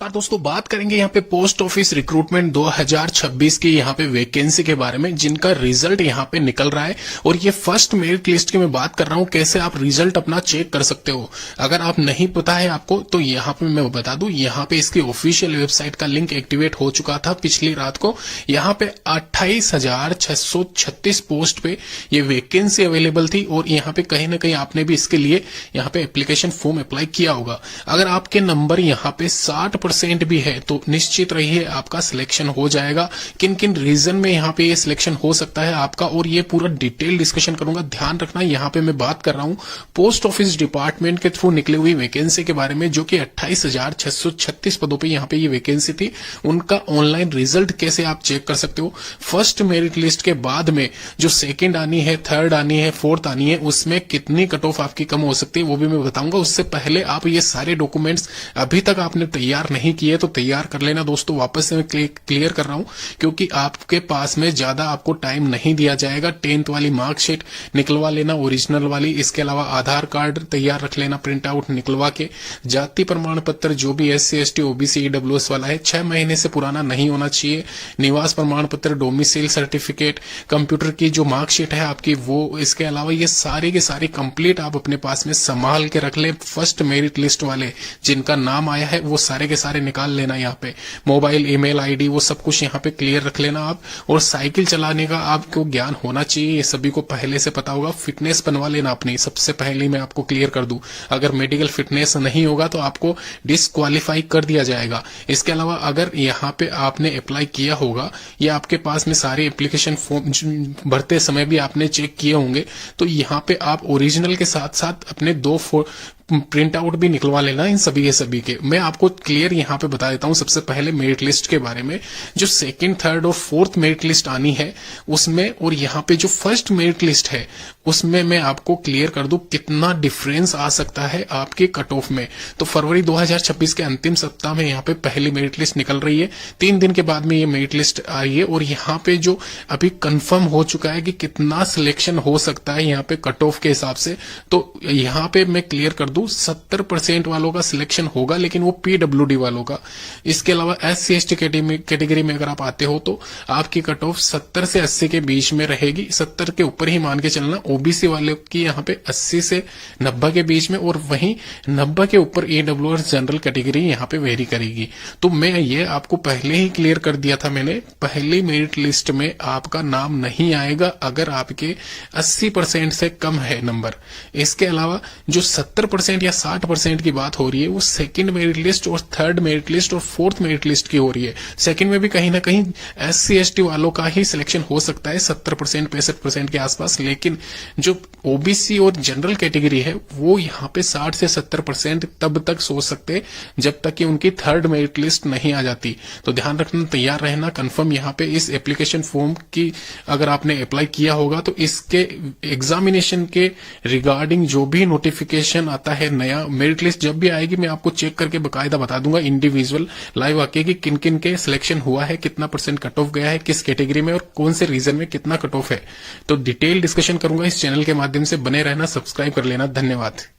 नमस्कार दोस्तों, बात करेंगे यहाँ पे पोस्ट ऑफिस रिक्रूटमेंट 2026 की यहाँ पे वैकेंसी के बारे में, जिनका रिजल्ट यहाँ पे निकल रहा है। और ये फर्स्ट मेरिट लिस्ट की मैं बात कर रहा हूँ, कैसे आप रिजल्ट अपना चेक कर सकते हो। अगर आप नहीं पता है आपको तो यहाँ पे मैं बता दूं, यहाँ पे इसकी ऑफिशियल वेबसाइट का लिंक एक्टिवेट हो चुका था पिछली रात को। यहाँ पे 28,636 पोस्ट पे ये वैकेंसी अवेलेबल थी और यहाँ पे कहीं ना कहीं आपने भी इसके लिए यहाँ पे एप्लीकेशन फॉर्म अप्लाई किया होगा। अगर आपके नंबर यहाँ पे 60% भी है तो निश्चित रहिए आपका सिलेक्शन हो जाएगा। किन किन रीजन में यहाँ पे ये सिलेक्शन हो सकता है आपका, और ये पूरा डिटेल डिस्कशन करूंगा। ध्यान रखना, यहाँ पे मैं बात कर रहा हूँ पोस्ट ऑफिस डिपार्टमेंट के थ्रू निकली हुई वैकेंसी के बारे में, जो कि 28,636 पदों पे यहाँ पे ये वैकेंसी थी। उनका ऑनलाइन रिजल्ट कैसे आप चेक कर सकते हो। फर्स्ट मेरिट लिस्ट के बाद में जो सेकेंड आनी है, थर्ड आनी है, फोर्थ आनी है, उसमें कितनी कट ऑफ आपकी कम हो सकती है वो भी मैं बताऊंगा। उससे पहले आप ये सारे डॉक्यूमेंट्स अभी तक आपने तैयार नहीं किए तो तैयार कर लेना दोस्तों। वापस से मैं क्लियर कर रहा हूं, क्योंकि आपके पास में ज्यादा आपको टाइम नहीं दिया जाएगा। 10th वाली मार्कशीट निकलवा लेना ओरिजिनल वाली, इसके अलावा आधार कार्ड तैयार रख लेना प्रिंट आउट निकलवा के। जाति प्रमाण पत्र जो भी SC ST OBC EWS वाला है 6 महीने से पुराना नहीं होना चाहिए। निवास प्रमाण पत्र, डोमिसाइल सर्टिफिकेट, कंप्यूटर की जो मार्कशीट है आपकी वो, इसके अलावा ये सारे के सारे कंप्लीट आप अपने पास में संभाल के रख ले। फर्स्ट मेरिट लिस्ट वाले जिनका नाम आया है वो सारे के सारे निकाल लेना। यहाँ पे मोबाइल, ईमेल आईडी, वो सब कुछ यहाँ पे क्लियर रख लेना आप। और साइकिल चलाने का आपको ज्ञान होना चाहिए, ये सभी को पहले से पता होगा। फिटनेस बनवा लेना अपनी, सबसे पहले मैं आपको क्लियर कर दूं। अगर मेडिकल फिटनेस नहीं होगा तो आपको डिस्क्वालीफाई कर दिया जाएगा। इसके अलावा अगर यहाँ पे आपने अप्लाई किया होगा या आपके पास में सारे एप्लीकेशन फॉर्म भरते समय भी आपने चेक किए होंगे, तो यहाँ पे आप ओरिजिनल के साथ साथ अपने 2 प्रिंट आउट भी निकलवा लेना इन सभी के सभी के। मैं आपको क्लियर यहाँ पे बता देता हूँ सबसे पहले मेरिट लिस्ट के बारे में। जो सेकंड, थर्ड और फोर्थ मेरिट लिस्ट आनी है उसमें, और यहाँ पे जो फर्स्ट मेरिट लिस्ट है उसमें मैं आपको क्लियर कर दूं कितना डिफरेंस आ सकता है आपके कट ऑफ में। तो फरवरी 2026 के अंतिम सप्ताह में यहाँ पे पहली मेरिट लिस्ट निकल रही है। 3 दिन के बाद में ये मेरिट लिस्ट आ रही है, और यहाँ पे जो अभी कंफर्म हो चुका है कि कितना सिलेक्शन हो सकता है यहाँ पे कट ऑफ के हिसाब से, तो यहाँ पे मैं क्लियर कर 70% वालों का सिलेक्शन होगा, लेकिन वो PWD वालों का। इसके अलावा SC ST कैटेगरी में अगर आप आते हो तो आपकी कट ऑफ 70 से 80 के बीच में रहेगी। 70 के ऊपर ही मान के चलना। OBC वाले की यहाँ पे 80 से 90 के बीच में, और वहीं 90 के ऊपर EWS जनरल कैटेगरी यहाँ पे वेरी करेगी। तो मैं ये आपको पहले ही क्लियर कर दिया था मैंने, पहली मेरिट लिस्ट में आपका नाम नहीं आएगा अगर आपके 80% से कम है नंबर। इसके अलावा जो 70% या 60% की बात हो रही है वो सेकंड मेरिट लिस्ट और थर्ड मेरिट लिस्ट और फोर्थ मेरिट लिस्ट की हो रही है। सेकंड में भी कहीं ना कहीं SC ST वालों का ही सिलेक्शन हो सकता है 70% 65% के आसपास, लेकिन जो OBC और जनरल कैटेगरी है वो यहाँ पे 60 से 70% तब तक सोच सकते जब तक कि उनकी थर्ड मेरिट लिस्ट नहीं आ जाती। तो ध्यान रखना, तैयार रहना। कंफर्म यहाँ पे इस एप्लीकेशन फॉर्म की अगर आपने अप्लाई किया होगा तो इसके एग्जामिनेशन के रिगार्डिंग जो भी नोटिफिकेशन आता है नया, मेरिट लिस्ट जब भी आएगी मैं आपको चेक करके बकायदा बता दूंगा इंडिविजुअल लाइव आके कि किन किन के सिलेक्शन हुआ है, कितना % कट ऑफ गया है, किस कैटेगरी में और कौन से रीजन में कितना कट ऑफ है। तो डिटेल डिस्कशन करूंगा इस चैनल के माध्यम से। बने रहना, सब्सक्राइब कर लेना। धन्यवाद।